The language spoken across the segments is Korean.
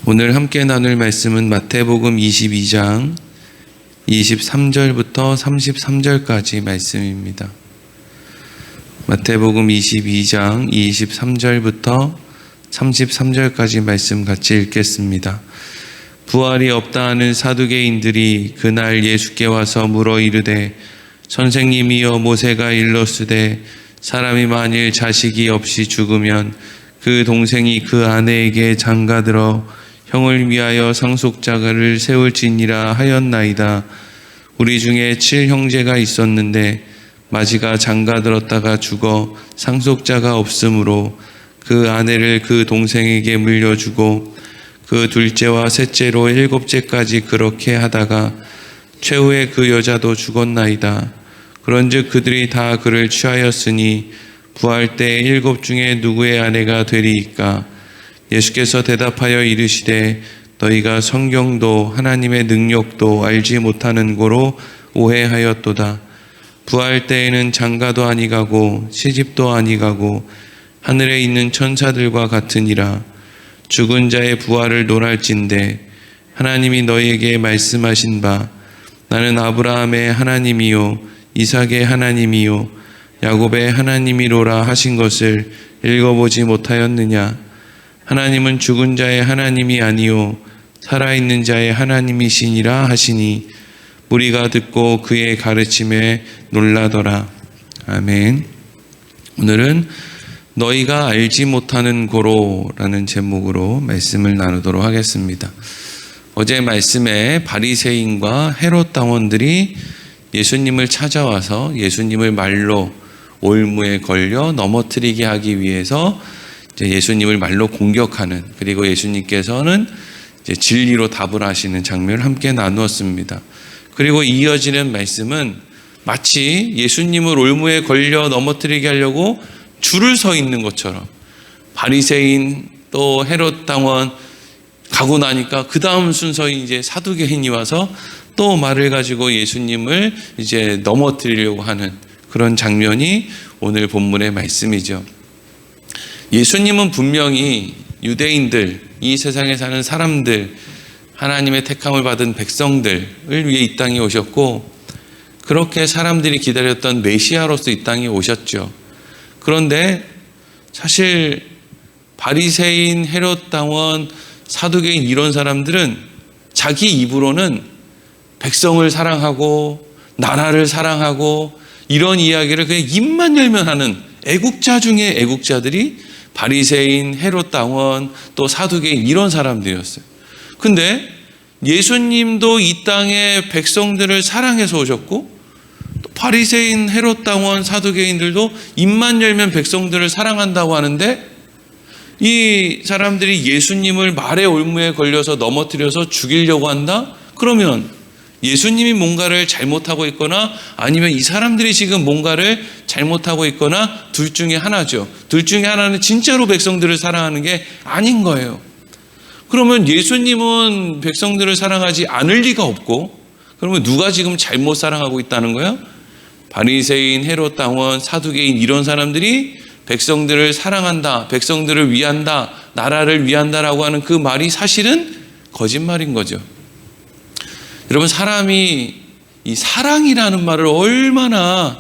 오늘 함께 나눌 말씀은 마태복음 22장 23절부터 33절까지 말씀입니다. 마태복음 22장 23절부터 33절까지 말씀 같이 읽겠습니다. 부활이 없다 하는 사두개인들이 그날 예수께 와서 물어 이르되 선생님이여 모세가 일렀으되 사람이 만일 자식이 없이 죽으면 그 동생이 그 아내에게 장가들어 형을 위하여 상속자를 세울지니라 하였나이다. 우리 중에 7형제가 있었는데 마지가 장가들었다가 죽어 상속자가 없으므로 그 아내를 그 동생에게 물려주고 그 둘째와 셋째로 7째까지 그렇게 하다가 최후에 그 여자도 죽었나이다. 그런즉 그들이 다 그를 취하였으니 부활 때 7 중에 누구의 아내가 되리이까? 예수께서 대답하여 이르시되 너희가 성경도 하나님의 능력도 알지 못하는 고로 오해하였도다. 부활 때에는 장가도 아니가고 시집도 아니가고 하늘에 있는 천사들과 같으니라. 죽은 자의 부활을 논할진대 하나님이 너희에게 말씀하신 바 나는 아브라함의 하나님이요 이삭의 하나님이요 야곱의 하나님이로라 하신 것을 읽어보지 못하였느냐? 하나님은 죽은 자의 하나님이 아니요 살아있는 자의 하나님이시니라 하시니 무리가 듣고 그의 가르침에 놀라더라. 아멘. 오늘은 너희가 알지 못하는 고로라는 제목으로 말씀을 나누도록 하겠습니다. 어제 말씀에 바리새인과 헤롯 당원들이 예수님을 찾아와서 예수님을 말로 올무에 걸려 넘어뜨리게 하기 위해서 이제 예수님을 말로 공격하는, 그리고 예수님께서는 이제 진리로 답을 하시는 장면을 함께 나누었습니다. 그리고 이어지는 말씀은 마치 예수님을 올무에 걸려 넘어뜨리게 하려고 줄을 서 있는 것처럼 바리새인 또 헤롯 당원 가고 나니까 그 다음 순서인 이제 사두개인이 와서 또 말을 가지고 예수님을 이제 넘어뜨리려고 하는 그런 장면이 오늘 본문의 말씀이죠. 예수님은 분명히 유대인들, 이 세상에 사는 사람들, 하나님의 택함을 받은 백성들을 위해 이 땅에 오셨고 그렇게 사람들이 기다렸던 메시아로서 이 땅에 오셨죠. 그런데 사실 바리새인, 헤롯 당원, 사두개인 이런 사람들은 자기 입으로는 백성을 사랑하고 나라를 사랑하고 이런 이야기를 그냥 입만 열면 하는 애국자 중에 애국자들이 바리새인, 헤롯 당원, 또 사두개인 이런 사람들이었어요. 근데 예수님도 이 땅에 백성들을 사랑해서 오셨고 또 바리새인, 헤롯 당원, 사두개인들도 입만 열면 백성들을 사랑한다고 하는데 이 사람들이 예수님을 말의 올무에 걸려서 넘어뜨려서 죽이려고 한다? 그러면 예수님이 뭔가를 잘못하고 있거나 아니면 이 사람들이 지금 뭔가를 잘못하고 있거나 둘 중에 하나죠. 둘 중에 하나는 진짜로 백성들을 사랑하는 게 아닌 거예요. 그러면 예수님은 백성들을 사랑하지 않을 리가 없고 그러면 누가 지금 잘못 사랑하고 있다는 거야? 바리새인, 헤롯 당원, 사두개인 이런 사람들이 백성들을 사랑한다, 백성들을 위한다, 나라를 위한다라고 하는 그 말이 사실은 거짓말인 거죠. 여러분, 사람이 이 사랑이라는 말을 얼마나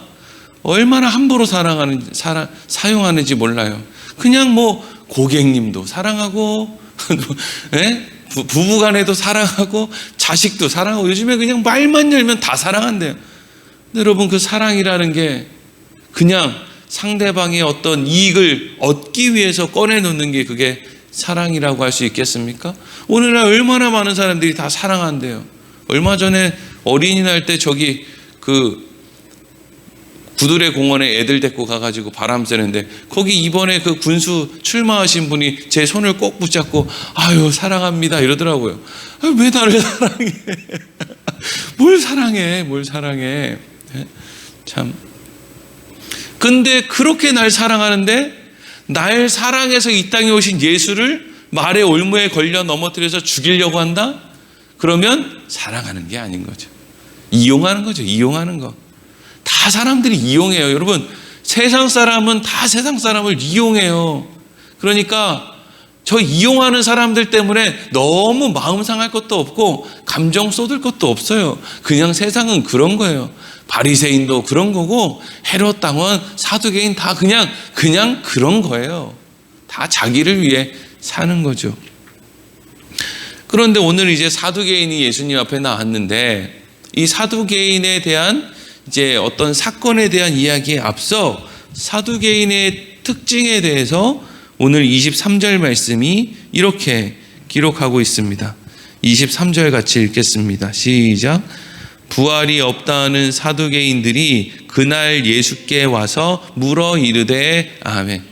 함부로 사용하는지 몰라요. 그냥 뭐 고객님도 사랑하고 부부간에도 사랑하고 자식도 사랑하고 요즘에 그냥 말만 열면 다 사랑한대요. 근데 여러분, 그 사랑이라는 게 그냥 상대방의 어떤 이익을 얻기 위해서 꺼내놓는 게 그게 사랑이라고 할 수 있겠습니까? 오늘날 얼마나 많은 사람들이 다 사랑한대요. 얼마 전에 어린이날 때 저기 그 구두레 공원에 애들 데리고 가가지고 바람 쐬는데 거기 이번에 그 군수 출마하신 분이 제 손을 꼭 붙잡고 아유 사랑합니다 이러더라고요. 아유, 왜 나를 사랑해? 뭘 사랑해? 참. 근데 그렇게 날 사랑하는데 날 사랑해서 이 땅에 오신 예수를 말의 올무에 걸려 넘어뜨려서 죽이려고 한다? 그러면 사랑하는 게 아닌 거죠. 이용하는 거죠. 이용하는 거. 다 사람들이 이용해요. 여러분, 세상 사람은 다 세상 사람을 이용해요. 그러니까 저 이용하는 사람들 때문에 너무 마음 상할 것도 없고 감정 쏟을 것도 없어요. 그냥 세상은 그런 거예요. 바리새인도 그런 거고 헤롯 당원, 사두개인 다 그냥 그런 거예요. 다 자기를 위해 사는 거죠. 그런데 오늘 이제 사두개인이 예수님 앞에 나왔는데 이 사두개인에 대한 이제 어떤 사건에 대한 이야기에 앞서 사두개인의 특징에 대해서 오늘 23절 말씀이 이렇게 기록하고 있습니다. 23절 같이 읽겠습니다. 시작. 부활이 없다는 사두개인들이 그날 예수께 와서 물어 이르되 아멘.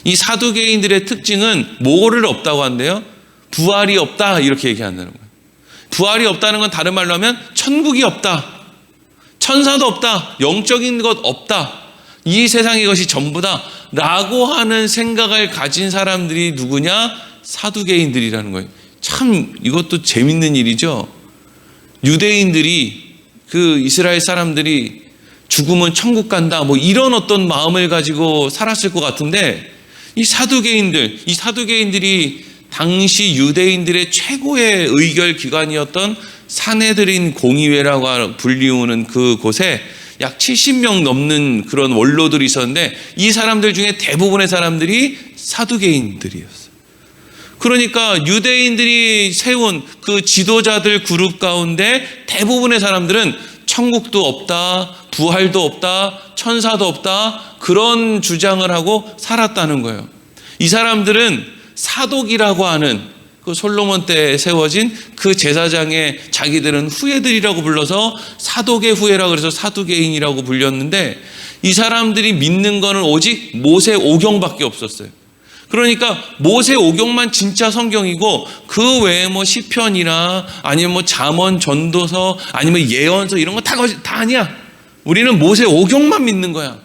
이 사두개인들의 특징은 뭐를 없다고 한대요? 부활이 없다 이렇게 얘기한다는 거예요. 부활이 없다는 건 다른 말로 하면 천국이 없다, 천사도 없다, 영적인 것 없다, 이 세상의 것이 전부다 라고 하는 생각을 가진 사람들이 누구냐? 사두개인들이라는 거예요. 참 이것도 재밌는 일이죠. 유대인들이 그 이스라엘 사람들이 죽으면 천국 간다 뭐 이런 어떤 마음을 가지고 살았을 것 같은데 이 사두개인들이 당시 유대인들의 최고의 의결 기관이었던 산헤드린 공의회라고 불리우는 그곳에 약 70명 넘는 그런 원로들이 있었는데 이 사람들 중에 대부분의 사람들이 사두개인들이었어요. 그러니까 유대인들이 세운 그 지도자들 그룹 가운데 대부분의 사람들은 천국도 없다, 부활도 없다, 천사도 없다 그런 주장을 하고 살았다는 거예요. 이 사람들은 사독이라고 하는 그 솔로몬 때 세워진 그 제사장의 자기들은 후예들이라고 불러서 사독의 후예라고 그래서 사두개인이라고 불렸는데 이 사람들이 믿는 거는 오직 모세 오경밖에 없었어요. 그러니까 모세 오경만 진짜 성경이고 그 외에 뭐 시편이나 아니면 뭐 잠언, 전도서 아니면 예언서 이런 거 다 아니야. 우리는 모세 오경만 믿는 거야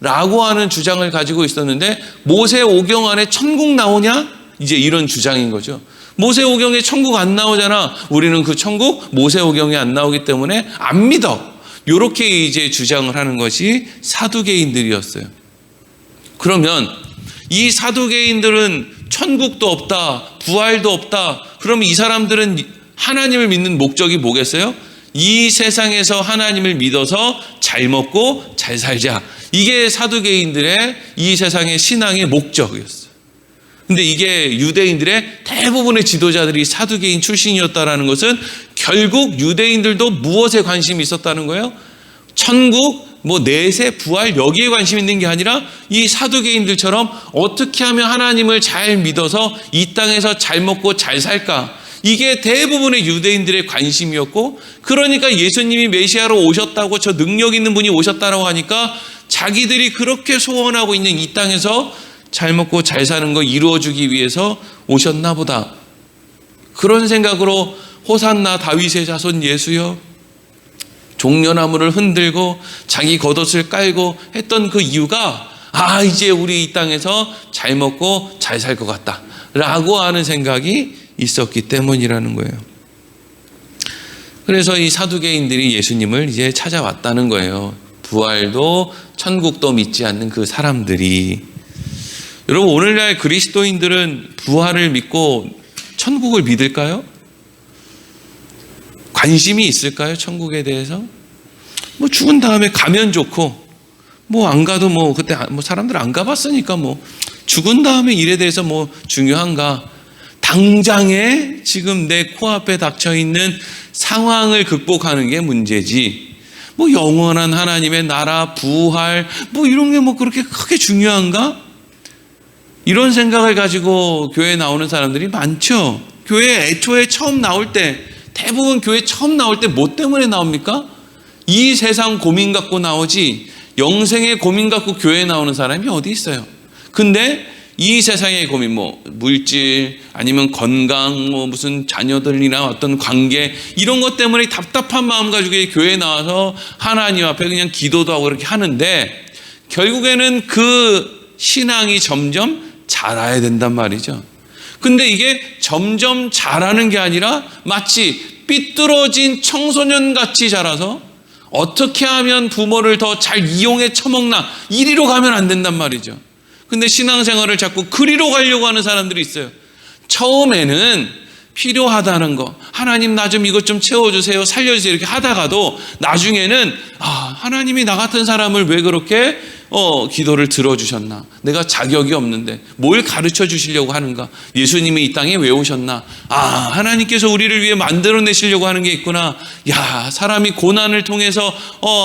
라고 하는 주장을 가지고 있었는데 모세 오경 안에 천국 나오냐? 이제 이런 주장인 거죠. 모세 오경에 천국 안 나오잖아. 우리는 그 천국 모세 오경에 안 나오기 때문에 안 믿어. 이렇게 이제 주장을 하는 것이 사두개인들이었어요. 그러면 이 사두개인들은 천국도 없다, 부활도 없다. 그러면 이 사람들은 하나님을 믿는 목적이 뭐겠어요? 이 세상에서 하나님을 믿어서 잘 먹고 잘 살자. 이게 사두개인들의 이 세상의 신앙의 목적이었어요. 근데 이게 유대인들의 대부분의 지도자들이 사두개인 출신이었다는 것은 결국 유대인들도 무엇에 관심이 있었다는 거예요? 천국, 뭐 내세, 부활 여기에 관심 있는 게 아니라 이 사두개인들처럼 어떻게 하면 하나님을 잘 믿어서 이 땅에서 잘 먹고 잘 살까? 이게 대부분의 유대인들의 관심이었고 그러니까 예수님이 메시아로 오셨다고 저 능력 있는 분이 오셨다고 하니까 자기들이 그렇게 소원하고 있는 이 땅에서 잘 먹고 잘 사는 거 이루어주기 위해서 오셨나 보다. 그런 생각으로 호산나 다윗의 자손 예수여 종려나무를 흔들고 자기 겉옷을 깔고 했던 그 이유가 이제 우리 이 땅에서 잘 먹고 잘 살 것 같다 라고 하는 생각이 있었기 때문이라는 거예요. 그래서 이 사두개인들이 예수님을 이제 찾아왔다는 거예요. 부활도 천국도 믿지 않는 그 사람들이. 여러분 오늘날 그리스도인들은 부활을 믿고 천국을 믿을까요? 관심이 있을까요? 천국에 대해서? 뭐 죽은 다음에 가면 좋고 뭐 안 가도 뭐 그때 뭐 사람들 안 가봤으니까 뭐 죽은 다음에 일에 대해서 뭐 중요한가? 당장에 지금 내 코앞에 닥쳐 있는 상황을 극복하는 게 문제지. 뭐 영원한 하나님의 나라, 부활 뭐 이런 게 뭐 그렇게 크게 중요한가? 이런 생각을 가지고 교회에 나오는 사람들이 많죠. 교회 애초에 처음 나올 때 대부분 교회 처음 나올 때 뭐 때문에 나옵니까? 이 세상 고민 갖고 나오지 영생의 고민 갖고 교회에 나오는 사람이 어디 있어요? 근데 이 세상의 고민 뭐 물질 아니면 건강 뭐 무슨 자녀들이나 어떤 관계 이런 것 때문에 답답한 마음 가지고 교회에 나와서 하나님 앞에 그냥 기도도 하고 그렇게 하는데 결국에는 그 신앙이 점점 자라야 된단 말이죠. 근데 이게 점점 자라는 게 아니라 마치 삐뚤어진 청소년같이 자라서 어떻게 하면 부모를 더 잘 이용해 처먹나 이리로 가면 안 된단 말이죠. 근데 신앙생활을 자꾸 그리로 가려고 하는 사람들이 있어요. 처음에는 필요하다는 거, 하나님 나 좀 이것 좀 채워주세요, 살려주세요 이렇게 하다가도 나중에는 하나님이 나 같은 사람을 왜 그렇게 기도를 들어주셨나, 내가 자격이 없는데 뭘 가르쳐 주시려고 하는가, 예수님이 이 땅에 왜 오셨나, 하나님께서 우리를 위해 만들어내시려고 하는 게 있구나, 사람이 고난을 통해서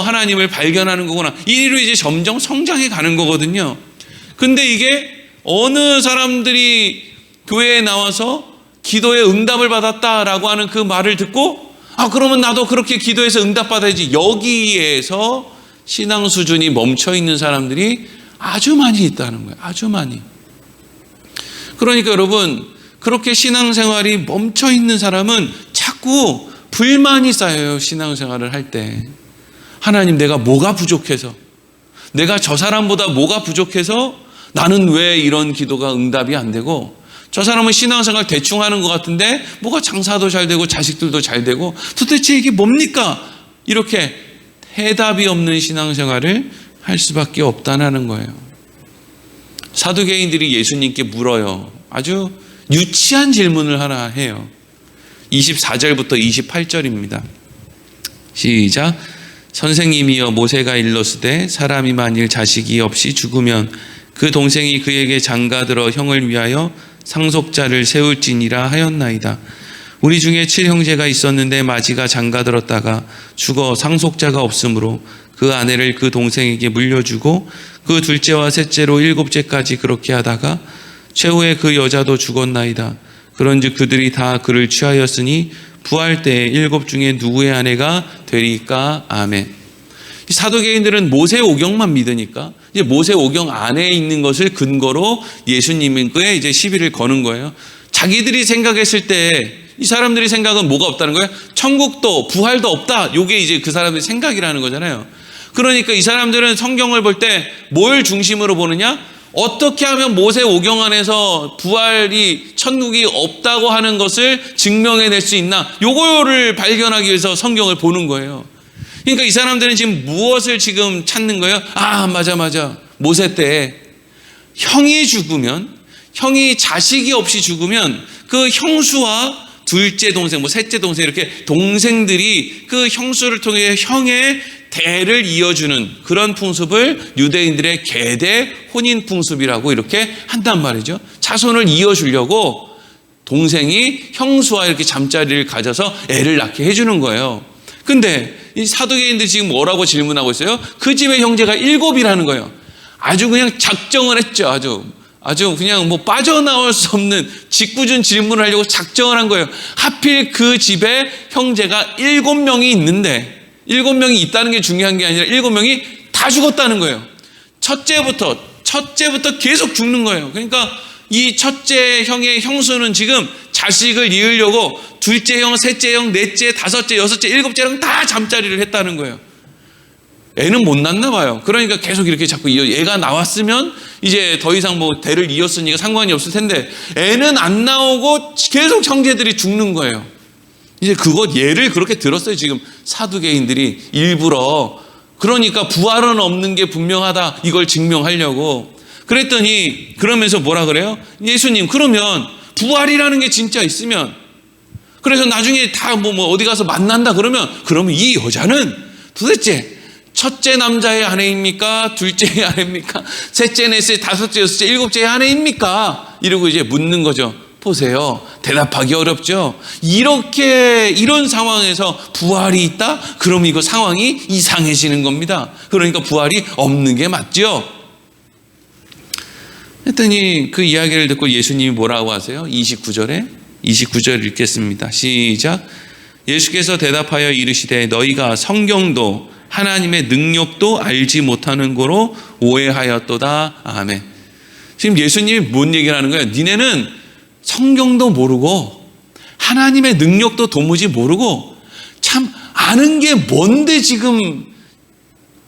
하나님을 발견하는 거구나, 이리로 이제 점점 성장해 가는 거거든요. 근데 이게 어느 사람들이 교회에 나와서 기도에 응답을 받았다라고 하는 그 말을 듣고 그러면 나도 그렇게 기도해서 응답받아야지, 여기에서 신앙 수준이 멈춰 있는 사람들이 아주 많이 있다는 거예요. 아주 많이. 그러니까 여러분, 그렇게 신앙생활이 멈춰 있는 사람은 자꾸 불만이 쌓여요. 신앙생활을 할 때 하나님, 내가 뭐가 부족해서, 내가 저 사람보다 뭐가 부족해서 나는 왜 이런 기도가 응답이 안 되고, 저 사람은 신앙생활 대충 하는 것 같은데 뭐가 장사도 잘 되고 자식들도 잘 되고 도대체 이게 뭡니까? 이렇게 해답이 없는 신앙생활을 할 수밖에 없다는 거예요. 사두개인들이 예수님께 물어요. 아주 유치한 질문을 하나 해요. 24절부터 28절입니다. 시작. 선생님이여, 모세가 일렀으되 사람이 만일 자식이 없이 죽으면 그 동생이 그에게 장가들어 형을 위하여 상속자를 세울지니라 하였나이다. 우리 중에 7형제가 있었는데 마지가 장가들었다가 죽어 상속자가 없으므로 그 아내를 그 동생에게 물려주고 그 둘째와 셋째로 7째까지 그렇게 하다가 최후에 그 여자도 죽었나이다. 그런즉 그들이 다 그를 취하였으니 부활 때에 7 중에 누구의 아내가 되리까? 아멘. 사두개인들은 모세 오경만 믿으니까 이제 모세 오경 안에 있는 것을 근거로 예수님께 이제 시비를 거는 거예요. 자기들이 생각했을 때 이 사람들이 생각은 뭐가 없다는 거예요? 천국도 부활도 없다. 이게 이제 그 사람들의 생각이라는 거잖아요. 그러니까 이 사람들은 성경을 볼 때 뭘 중심으로 보느냐? 어떻게 하면 모세 오경 안에서 부활이, 천국이 없다고 하는 것을 증명해낼 수 있나? 요거를 발견하기 위해서 성경을 보는 거예요. 그러니까 이 사람들은 지금 무엇을 지금 찾는 거예요? 맞아. 모세 때 형이 죽으면, 형이 자식이 없이 죽으면 그 형수와 둘째 동생, 셋째 동생 이렇게 동생들이 그 형수를 통해 형의 대를 이어주는 그런 풍습을 유대인들의 계대 혼인 풍습이라고 이렇게 한단 말이죠. 자손을 이어주려고 동생이 형수와 이렇게 잠자리를 가져서 애를 낳게 해주는 거예요. 근데 이 사두개인들이 지금 뭐라고 질문하고 있어요? 그 집에 형제가 7이라는 거예요. 아주 그냥 작정을 했죠. 아주 그냥 빠져나올 수 없는 짓궂은 질문을 하려고 작정을 한 거예요. 하필 그 집에 형제가 7명이 있는데 7명이 있다는 게 중요한 게 아니라 7명이 다 죽었다는 거예요. 첫째부터 계속 죽는 거예요. 그러니까 이 첫째 형의 형수는 지금 자식을 이으려고 둘째 형, 셋째 형, 넷째, 다섯째, 여섯째, 7째랑 다 잠자리를 했다는 거예요. 애는 못 낳나 봐요. 그러니까 계속 이렇게 자꾸 애가 나왔으면 이제 더 이상 대를 이었으니까 상관이 없을 텐데 애는 안 나오고 계속 형제들이 죽는 거예요. 이제 예를 그렇게 들었어요. 지금 사두개인들이 일부러. 그러니까 부활은 없는 게 분명하다. 이걸 증명하려고. 그랬더니 그러면서 뭐라 그래요? 예수님, 그러면 부활이라는 게 진짜 있으면, 그래서 나중에 다 어디 가서 만난다 그러면 이 여자는 도대체 첫째 남자의 아내입니까? 둘째의 아내입니까? 셋째, 넷째, 다섯째, 여섯째, 7째의 아내입니까? 이러고 이제 묻는 거죠. 보세요. 대답하기 어렵죠. 이런 상황에서 부활이 있다? 그럼 이거 상황이 이상해지는 겁니다. 그러니까 부활이 없는 게 맞죠. 했더니 그 이야기를 듣고 예수님이 뭐라고 하세요? 29절 읽겠습니다. 시작. 예수께서 대답하여 이르시되 너희가 성경도 하나님의 능력도 알지 못하는 거로 오해하였도다. 아멘. 지금 예수님이 뭔 얘기를 하는 거예요? 니네는 성경도 모르고 하나님의 능력도 도무지 모르고 참 아는 게 뭔데 지금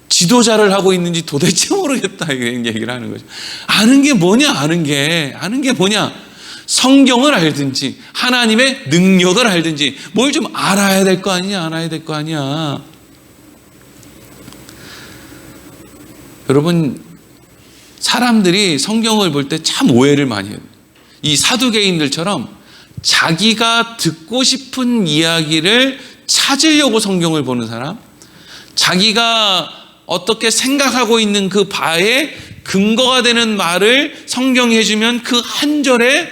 지도자를 하고 있는지 도대체 모르겠다, 이런 얘기를 하는 거죠. 아는 게 뭐냐? 아는 게 뭐냐? 성경을 알든지 하나님의 능력을 알든지 뭘 좀 알아야 될 거 아니야. 여러분, 사람들이 성경을 볼 때 참 오해를 많이 해요. 이 사두개인들처럼 자기가 듣고 싶은 이야기를 찾으려고 성경을 보는 사람, 자기가 어떻게 생각하고 있는 그 바에 근거가 되는 말을 성경이 해주면 그 한 절에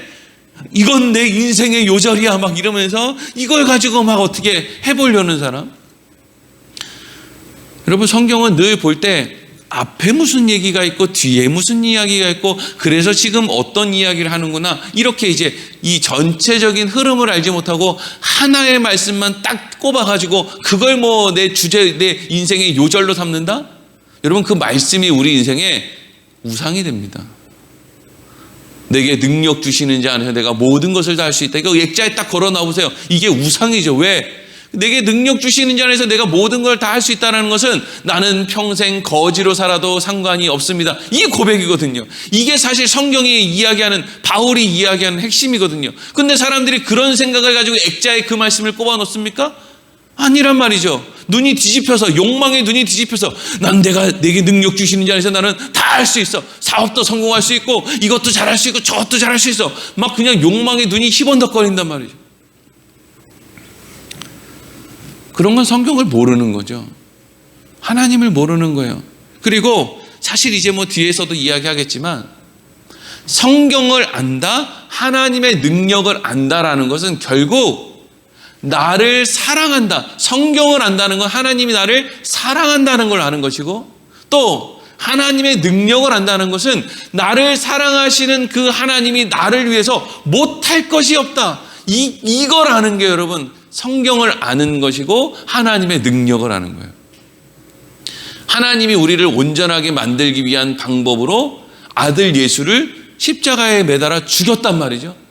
이건 내 인생의 요절이야 막 이러면서 이걸 가지고 막 어떻게 해보려는 사람. 여러분, 성경은 늘 볼 때 앞에 무슨 얘기가 있고 뒤에 무슨 이야기가 있고 그래서 지금 어떤 이야기를 하는구나, 이렇게 이제 이 전체적인 흐름을 알지 못하고 하나의 말씀만 딱 꼽아가지고 그걸 뭐 내 주제, 내 인생의 요절로 삼는다? 여러분, 그 말씀이 우리 인생의 우상이 됩니다. 내게 능력 주시는 자 안에서 내가 모든 것을 다 할 수 있다. 이거 액자에 딱 걸어 놔보세요. 이게 우상이죠. 왜? 내게 능력 주시는 자 안에서 내가 모든 걸 다 할 수 있다는 것은 나는 평생 거지로 살아도 상관이 없습니다. 이게 고백이거든요. 이게 사실 성경이 이야기하는, 바울이 이야기하는 핵심이거든요. 근데 사람들이 그런 생각을 가지고 액자에 그 말씀을 꼽아 놓습니까? 아니란 말이죠. 눈이 뒤집혀서, 욕망의 눈이 뒤집혀서 내게 능력 주시는 자 안에서 나는 다 할 수 있어. 사업도 성공할 수 있고 이것도 잘할 수 있고 저것도 잘할 수 있어. 막 그냥 욕망의 눈이 희번덕거린단 말이죠. 그런 건 성경을 모르는 거죠. 하나님을 모르는 거예요. 그리고 사실 이제 뭐 뒤에서도 이야기하겠지만 성경을 안다, 하나님의 능력을 안다라는 것은 결국 나를 사랑한다. 성경을 안다는 건 하나님이 나를 사랑한다는 걸 아는 것이고, 또 하나님의 능력을 안다는 것은 나를 사랑하시는 그 하나님이 나를 위해서 못할 것이 없다. 이걸 아는 게 여러분 성경을 아는 것이고 하나님의 능력을 아는 거예요. 하나님이 우리를 온전하게 만들기 위한 방법으로 아들 예수를 십자가에 매달아 죽였단 말이죠.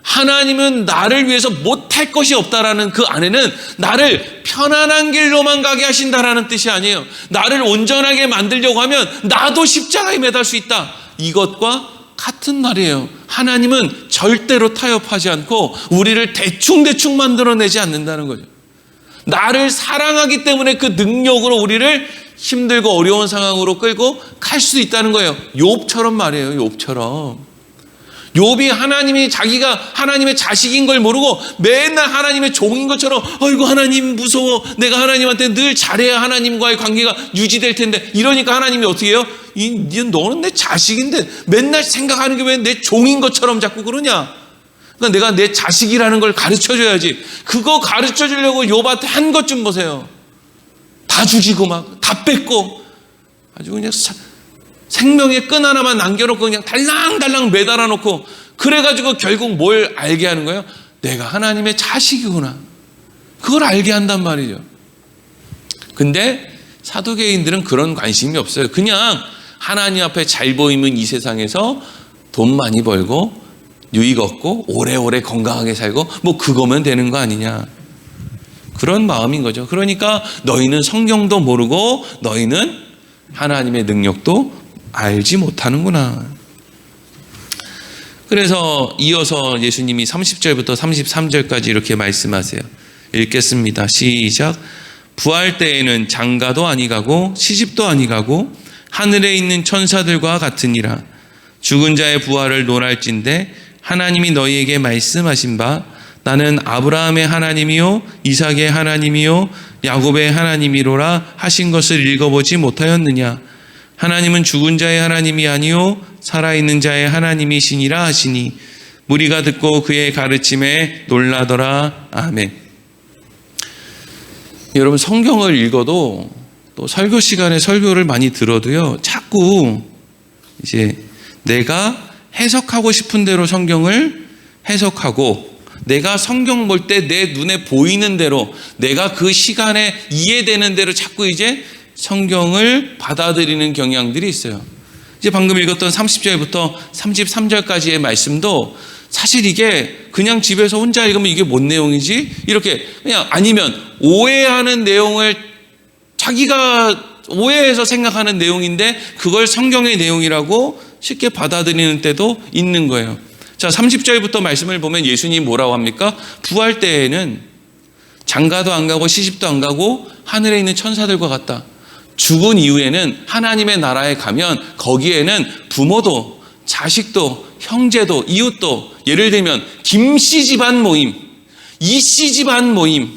하나님은 나를 위해서 못할 것이 없다라는 그 안에는 나를 편안한 길로만 가게 하신다라는 뜻이 아니에요. 나를 온전하게 만들려고 하면 나도 십자가에 매달 수 있다. 이것과 같은 말이에요. 하나님은 절대로 타협하지 않고 우리를 대충 만들어내지 않는다는 거죠. 나를 사랑하기 때문에 그 능력으로 우리를 힘들고 어려운 상황으로 끌고 갈 수 있다는 거예요. 욥처럼 말이에요. 욥처럼. 욥이 하나님이 자기가 하나님의 자식인 걸 모르고 맨날 하나님의 종인 것처럼 아이고 하나님 무서워, 내가 하나님한테 늘 잘해야 하나님과의 관계가 유지될 텐데, 이러니까 하나님이 어떻게 해요? 너는 내 자식인데 맨날 생각하는 게 왜 내 종인 것처럼 자꾸 그러냐? 그러니까 내가 내 자식이라는 걸 가르쳐줘야지. 그거 가르쳐주려고 욥한테 한 것 좀 보세요. 다 죽이고 막 다 뺏고 아주 그냥 생명의 끈 하나만 남겨놓고 그냥 달랑달랑 매달아 놓고, 그래가지고 결국 뭘 알게 하는 거예요? 내가 하나님의 자식이구나. 그걸 알게 한단 말이죠. 근데 사두개인들은 그런 관심이 없어요. 그냥 하나님 앞에 잘 보이면 이 세상에서 돈 많이 벌고 유익 얻고 오래오래 건강하게 살고 뭐 그거면 되는 거 아니냐, 그런 마음인 거죠. 그러니까 너희는 성경도 모르고 너희는 하나님의 능력도 알지 못하는구나. 그래서 이어서 예수님이 30절부터 33절까지 이렇게 말씀하세요. 읽겠습니다. 시작. 부활 때에는 장가도 아니가고 시집도 아니가고 하늘에 있는 천사들과 같으니라. 죽은 자의 부활을 논할진대 하나님이 너희에게 말씀하신 바 나는 아브라함의 하나님이요 이삭의 하나님이요 야곱의 하나님이로라 하신 것을 읽어보지 못하였느냐. 하나님은 죽은 자의 하나님이 아니요 살아있는 자의 하나님이시니라 하시니 무리가 듣고 그의 가르침에 놀라더라. 아멘. 여러분, 성경을 읽어도 또 설교 시간에 설교를 많이 들어도요, 자꾸 이제 내가 해석하고 싶은 대로 성경을 해석하고 내가 성경 볼 때 내 눈에 보이는 대로 내가 그 시간에 이해되는 대로 자꾸 이제 성경을 받아들이는 경향들이 있어요. 이제 방금 읽었던 30절부터 33절까지의 말씀도 사실 이게 그냥 집에서 혼자 읽으면 이게 뭔 내용이지? 이렇게 그냥, 아니면 오해하는 내용을 자기가 오해해서 생각하는 내용인데 그걸 성경의 내용이라고 쉽게 받아들이는 때도 있는 거예요. 자, 30절부터 말씀을 보면 예수님 뭐라고 합니까? 부활 때에는 장가도 안 가고 시집도 안 가고 하늘에 있는 천사들과 같다. 죽은 이후에는 하나님의 나라에 가면 거기에는 부모도 자식도 형제도 이웃도 예를 들면 김씨 집안 모임, 이씨 집안 모임,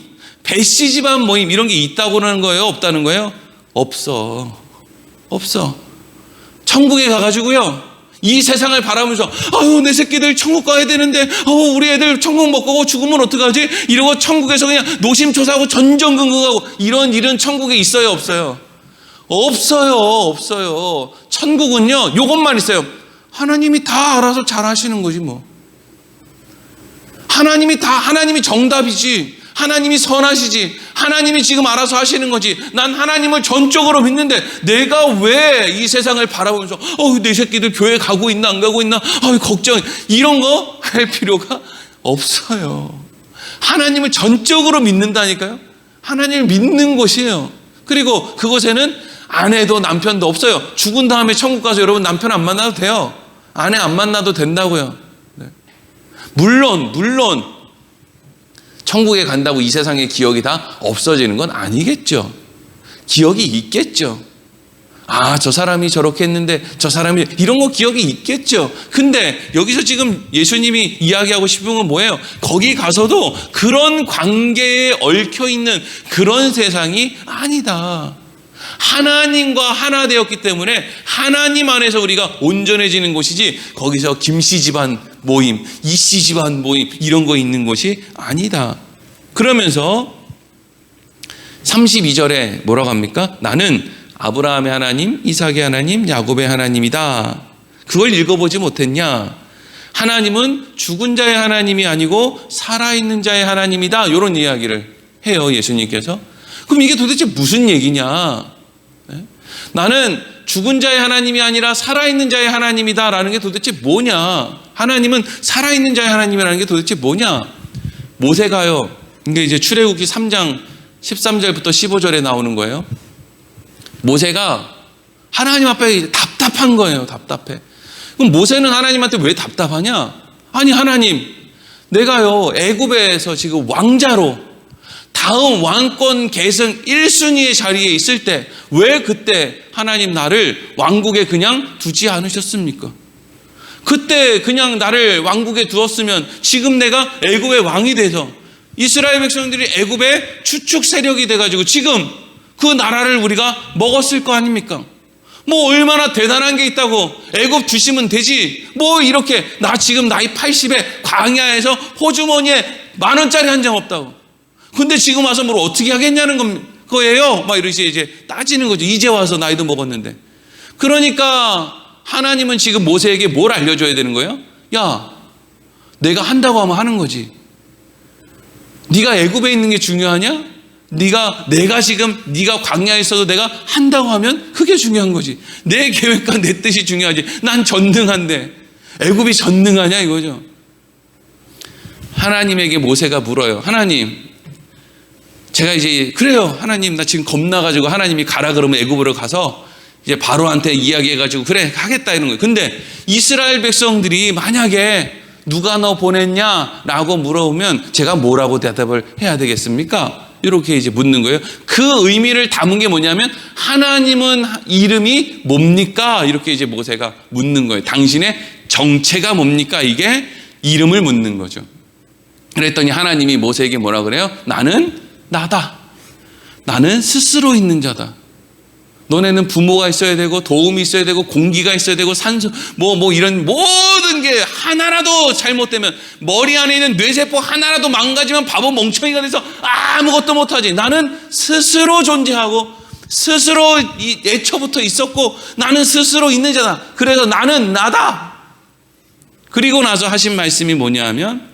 배씨 집안 모임 이런 게 있다고 하는 거예요? 없다는 거예요? 없어. 천국에 가가지고요 이 세상을 바라보면서 아유 내 새끼들 천국 가야 되는데 우리 애들 천국 못 가고 죽으면 어떡하지? 이러고 천국에서 그냥 노심초사하고 전전긍긍하고 이런 일은 천국에 있어요 없어요? 없어요. 천국은요 요것만 있어요. 하나님이 다 알아서 잘 하시는 거지 뭐. 하나님이 정답이지. 하나님이 선하시지. 하나님이 지금 알아서 하시는 거지. 난 하나님을 전적으로 믿는데 내가 왜 이 세상을 바라보면서 내 새끼들 교회 가고 있나 안 가고 있나 걱정 이런 거 할 필요가 없어요. 하나님을 전적으로 믿는다니까요. 하나님을 믿는 곳이에요. 그리고 그곳에는 아내도 남편도 없어요. 죽은 다음에 천국 가서 여러분 남편 안 만나도 돼요. 아내 안 만나도 된다고요. 네. 물론 천국에 간다고 이 세상의 기억이 다 없어지는 건 아니겠죠. 기억이 있겠죠. 저 사람이 저렇게 했는데 저 사람이 이런 거 기억이 있겠죠. 근데 여기서 지금 예수님이 이야기하고 싶은 건 뭐예요? 거기 가서도 그런 관계에 얽혀있는 그런 세상이 아니다. 하나님과 하나 되었기 때문에 하나님 안에서 우리가 온전해지는 곳이지 거기서 김씨 집안 모임, 이씨 집안 모임 이런 거 있는 곳이 아니다. 그러면서 32절에 뭐라고 합니까? 나는 아브라함의 하나님, 이삭의 하나님, 야곱의 하나님이다. 그걸 읽어보지 못했냐? 하나님은 죽은 자의 하나님이 아니고 살아있는 자의 하나님이다. 이런 이야기를 해요 예수님께서. 그럼 이게 도대체 무슨 얘기냐? 나는 죽은 자의 하나님이 아니라 살아있는 자의 하나님이다라는 게 도대체 뭐냐? 하나님은 살아있는 자의 하나님이라는 게 도대체 뭐냐? 모세가요. 이게 이제 출애굽기 3장 13절부터 15절에 나오는 거예요. 모세가 하나님 앞에 답답한 거예요. 답답해. 그럼 모세는 하나님한테 왜 답답하냐? 아니 하나님, 내가요 애굽에서 지금 왕자로 다음 왕권 계승 1순위의 자리에 있을 때 왜 그때 하나님 나를 왕국에 그냥 두지 않으셨습니까? 그때 그냥 나를 왕국에 두었으면 지금 내가 애굽의 왕이 돼서 이스라엘 백성들이 애굽의 추축 세력이 돼가지고 지금 그 나라를 우리가 먹었을 거 아닙니까? 뭐 얼마나 대단한 게 있다고 애굽 두시면 되지. 뭐 이렇게 나 지금 나이 80에 광야에서 호주머니에 10,000원짜리 한 장 없다고. 근데 지금 와서 뭘 어떻게 하겠냐는 거예요. 막 이러시 이제 따지는 거죠. 이제 와서 나이도 먹었는데. 그러니까 하나님은 지금 모세에게 뭘 알려줘야 되는 거예요? 야, 내가 한다고 하면 하는 거지. 네가 애굽에 있는 게 중요하냐? 내가 지금 네가 광야에 있어도 내가 한다고 하면 그게 중요한 거지. 내 계획과 내 뜻이 중요하지. 난 전능한데 애굽이 전능하냐 이거죠. 하나님에게 모세가 물어요. 하나님, 제가 이제 그래요. 하나님, 나 지금 겁나가지고 하나님이 가라 그러면 애굽으로 가서 이제 바로한테 이야기해가지고 그래 하겠다 이런 거예요. 근데 이스라엘 백성들이 만약에 누가 너 보냈냐라고 물어보면 제가 뭐라고 대답을 해야 되겠습니까? 이렇게 이제 묻는 거예요. 그 의미를 담은 게 뭐냐면 하나님은 이름이 뭡니까? 이렇게 이제 모세가 묻는 거예요. 당신의 정체가 뭡니까? 이게 이름을 묻는 거죠. 그랬더니 하나님이 모세에게 뭐라 그래요? 나는 나다. 나는 스스로 있는 자다. 너네는 부모가 있어야 되고 도움이 있어야 되고 공기가 있어야 되고 산소 뭐 이런 모든 게 하나라도 잘못되면 머리 안에 있는 뇌세포 하나라도 망가지면 바보 멍청이가 돼서 아무것도 못하지. 나는 스스로 존재하고 스스로 애초부터 있었고 나는 스스로 있는 자다. 그래서 나는 나다. 그리고 나서 하신 말씀이 뭐냐 하면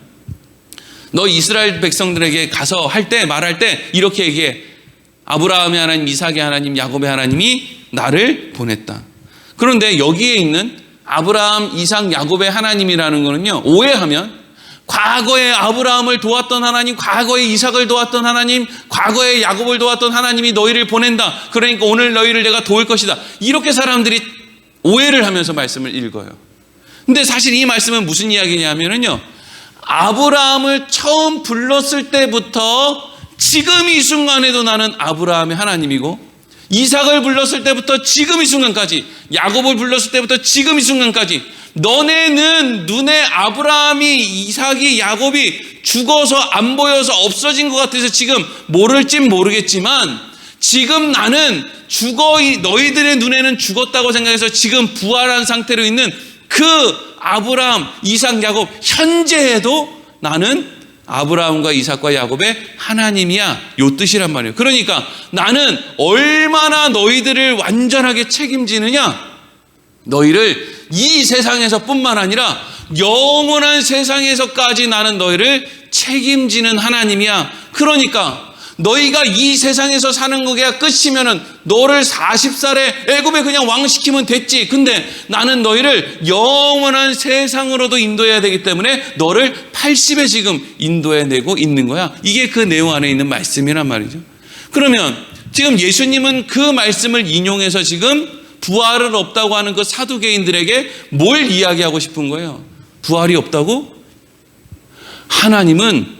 너 이스라엘 백성들에게 가서 말할 때 이렇게 얘기해. 아브라함의 하나님, 이삭의 하나님, 야곱의 하나님이 나를 보냈다. 그런데 여기에 있는 아브라함, 이삭, 야곱의 하나님이라는 거는요, 오해하면 과거에 아브라함을 도왔던 하나님, 과거에 이삭을 도왔던 하나님, 과거에 야곱을 도왔던 하나님이 너희를 보낸다. 그러니까 오늘 너희를 내가 도울 것이다. 이렇게 사람들이 오해를 하면서 말씀을 읽어요. 근데 사실 이 말씀은 무슨 이야기냐면요, 아브라함을 처음 불렀을 때부터 지금 이 순간에도 나는 아브라함의 하나님이고, 이삭을 불렀을 때부터 지금 이 순간까지, 야곱을 불렀을 때부터 지금 이 순간까지 너네는 눈에 아브라함이, 이삭이, 야곱이 죽어서 안 보여서 없어진 것 같아서 지금 모를진 모르겠지만 지금 나는 너희들의 눈에는 죽었다고 생각해서 지금 부활한 상태로 있는 그 아브라함, 이삭, 야곱 현재에도 나는 아브라함과 이삭과 야곱의 하나님이야. 요 뜻이란 말이에요. 그러니까 나는 얼마나 너희들을 완전하게 책임지느냐, 너희를 이 세상에서 뿐만 아니라 영원한 세상에서까지 나는 너희를 책임지는 하나님이야. 그러니까 너희가 이 세상에서 사는 거가 끝이면은 너를 40살에 애굽에 그냥 왕시키면 됐지. 근데 나는 너희를 영원한 세상으로도 인도해야 되기 때문에 너를 80에 지금 인도해내고 있는 거야. 이게 그 내용 안에 있는 말씀이란 말이죠. 그러면 지금 예수님은 그 말씀을 인용해서 지금 부활은 없다고 하는 그 사두개인들에게 뭘 이야기하고 싶은 거예요? 부활이 없다고? 하나님은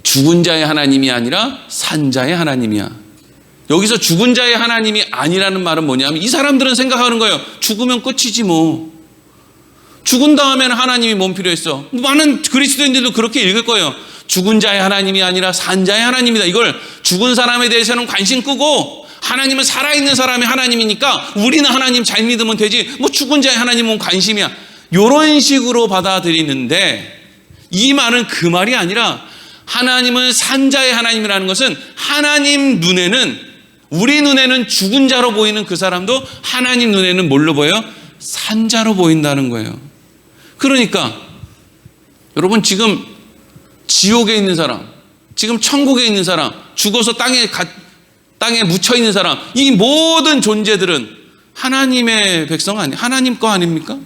죽은 자의 하나님이 아니라 산 자의 하나님이야. 여기서 죽은 자의 하나님이 아니라는 말은 뭐냐면 이 사람들은 생각하는 거예요. 죽으면 끝이지 뭐. 죽은 다음에는 하나님이 뭔 필요했어? 많은 그리스도인들도 그렇게 읽을 거예요. 죽은 자의 하나님이 아니라 산 자의 하나님이다. 이걸 죽은 사람에 대해서는 관심 끄고 하나님은 살아있는 사람이 하나님이니까 우리는 하나님 잘 믿으면 되지. 뭐 죽은 자의 하나님은 관심이야. 이런 식으로 받아들이는데 이 말은 그 말이 아니라 하나님은 산자의 하나님이라는 것은 하나님 눈에는, 우리 눈에는 죽은 자로 보이는 그 사람도 하나님 눈에는 뭘로 보여요? 산자로 보인다는 거예요. 그러니까 여러분 지금 지옥에 있는 사람, 지금 천국에 있는 사람, 죽어서 땅에 묻혀 있는 사람, 이 모든 존재들은 하나님의 백성 아니에요? 하나님 거 아닙니까?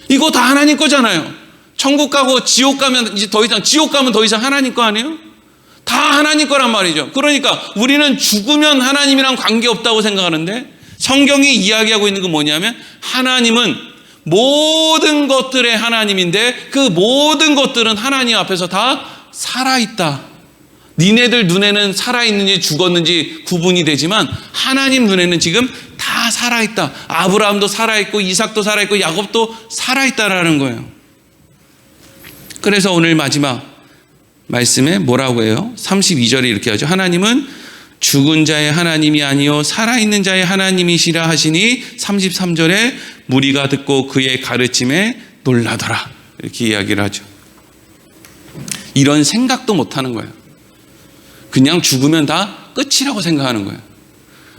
이거 다 하나님 거잖아요. 천국 가고 지옥 가면 이제 지옥 가면 더 이상 하나님 거 아니에요? 다 하나님 거란 말이죠. 그러니까 우리는 죽으면 하나님이랑 관계없다고 생각하는데 성경이 이야기하고 있는 건 뭐냐면 하나님은 모든 것들의 하나님인데 그 모든 것들은 하나님 앞에서 다 살아있다. 니네들 눈에는 살아있는지 죽었는지 구분이 되지만 하나님 눈에는 지금 다 살아있다. 아브라함도 살아있고 이삭도 살아있고 야곱도 살아있다라는 거예요. 그래서 오늘 마지막 말씀에 뭐라고 해요? 32절에 이렇게 하죠. 하나님은 죽은 자의 하나님이 아니요 살아있는 자의 하나님이시라 하시니 33절에 무리가 듣고 그의 가르침에 놀라더라. 이렇게 이야기를 하죠. 이런 생각도 못하는 거예요. 그냥 죽으면 다 끝이라고 생각하는 거예요.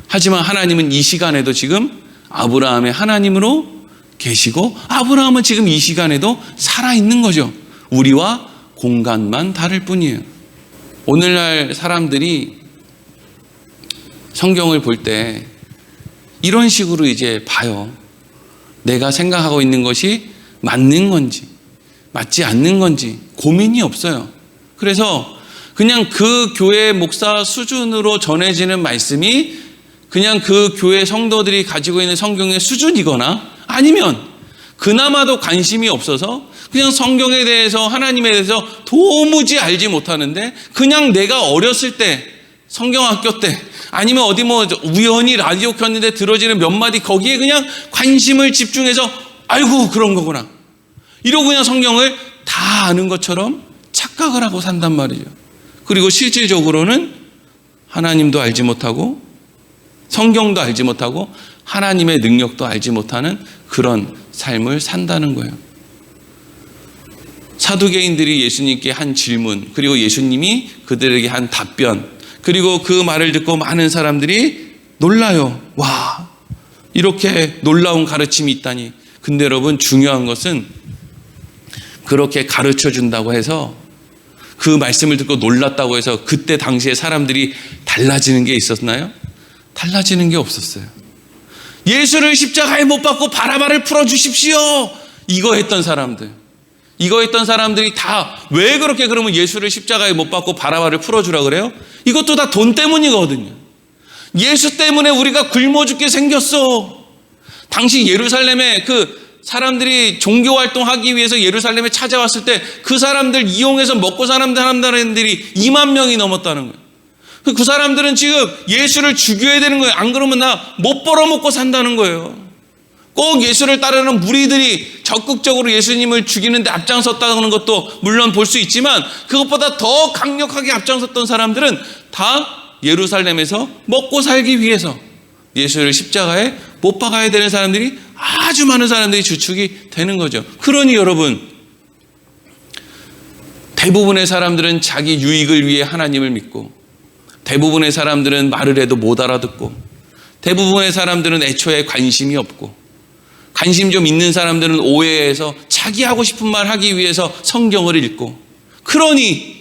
하지만 하나님은 이 시간에도 지금 아브라함의 하나님으로 계시고 아브라함은 지금 이 시간에도 살아있는 거죠. 우리와 공간만 다를 뿐이에요. 오늘날 사람들이 성경을 볼 때 이런 식으로 이제 봐요. 내가 생각하고 있는 것이 맞는 건지 맞지 않는 건지 고민이 없어요. 그래서 그냥 그 교회 목사 수준으로 전해지는 말씀이 그냥 그 교회 성도들이 가지고 있는 성경의 수준이거나 아니면 그나마도 관심이 없어서 그냥 성경에 대해서 하나님에 대해서 도무지 알지 못하는데 그냥 내가 어렸을 때 성경학교 때 아니면 어디 뭐 우연히 라디오 켰는데 들어지는 몇 마디 거기에 그냥 관심을 집중해서 아이고 그런 거구나 이러고 그냥 성경을 다 아는 것처럼 착각을 하고 산단 말이죠. 그리고 실질적으로는 하나님도 알지 못하고 성경도 알지 못하고 하나님의 능력도 알지 못하는 그런 삶을 산다는 거예요. 사두개인들이 예수님께 한 질문, 그리고 예수님이 그들에게 한 답변, 그리고 그 말을 듣고 많은 사람들이 놀라요. 와, 이렇게 놀라운 가르침이 있다니. 근데 여러분 중요한 것은 그렇게 가르쳐 준다고 해서 그 말씀을 듣고 놀랐다고 해서 그때 당시에 사람들이 달라지는 게 있었나요? 달라지는 게 없었어요. 예수를 십자가에 못 박고 바라바를 풀어주십시오. 이거 했던 사람들이 다 왜 그렇게 그러면 예수를 십자가에 못 박고 바라바를 풀어주라 그래요? 이것도 다 돈 때문이거든요. 예수 때문에 우리가 굶어 죽게 생겼어. 당시 예루살렘에 그 사람들이 종교활동하기 위해서 예루살렘에 찾아왔을 때 그 사람들 이용해서 먹고 사는 사람들이 2만 명이 넘었다는 거예요. 그 사람들은 지금 예수를 죽여야 되는 거예요. 안 그러면 나 못 벌어먹고 산다는 거예요. 꼭 예수를 따르는 무리들이 적극적으로 예수님을 죽이는 데 앞장섰다는 것도 물론 볼 수 있지만 그것보다 더 강력하게 앞장섰던 사람들은 다 예루살렘에서 먹고 살기 위해서 예수를 십자가에 못 박아야 되는 사람들이 아주 많은 사람들이 주축이 되는 거죠. 그러니 여러분, 대부분의 사람들은 자기 유익을 위해 하나님을 믿고, 대부분의 사람들은 말을 해도 못 알아듣고, 대부분의 사람들은 애초에 관심이 없고, 관심 좀 있는 사람들은 오해해서 자기 하고 싶은 말 하기 위해서 성경을 읽고, 그러니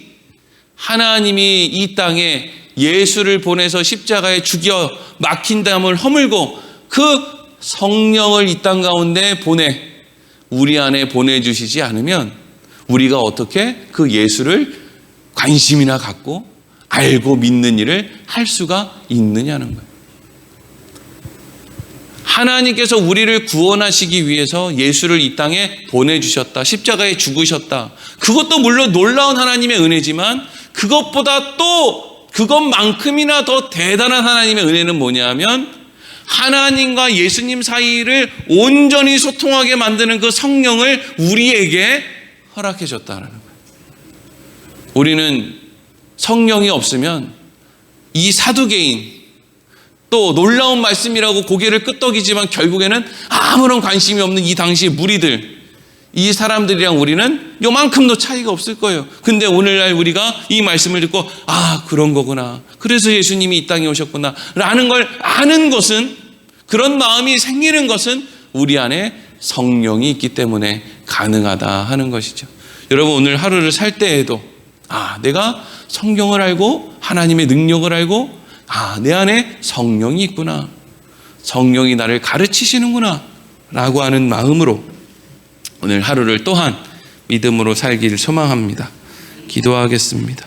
하나님이 이 땅에 예수를 보내서 십자가에 죽여 막힌 담을 허물고 그 성령을 이 땅 가운데 우리 안에 보내주시지 않으면 우리가 어떻게 그 예수를 관심이나 갖고 알고 믿는 일을 할 수가 있느냐는 거예요. 하나님께서 우리를 구원하시기 위해서 예수를 이 땅에 보내주셨다. 십자가에 죽으셨다. 그것도 물론 놀라운 하나님의 은혜지만 그것보다 또 그것만큼이나 더 대단한 하나님의 은혜는 뭐냐면 하나님과 예수님 사이를 온전히 소통하게 만드는 그 성령을 우리에게 허락해 줬다는 거예요. 우리는 성령이 없으면 이 사두개인, 또 놀라운 말씀이라고 고개를 끄덕이지만 결국에는 아무런 관심이 없는 이 당시 무리들, 이 사람들이랑 우리는 요만큼도 차이가 없을 거예요. 근데 오늘날 우리가 이 말씀을 듣고 그런 거구나, 그래서 예수님이 이 땅에 오셨구나 라는 걸 아는 것은, 그런 마음이 생기는 것은 우리 안에 성령이 있기 때문에 가능하다 하는 것이죠. 여러분, 오늘 하루를 살 때에도 내가 성경을 알고 하나님의 능력을 알고 내 안에 성령이 있구나, 성령이 나를 가르치시는구나 라고 하는 마음으로 오늘 하루를 또한 믿음으로 살기를 소망합니다. 기도하겠습니다.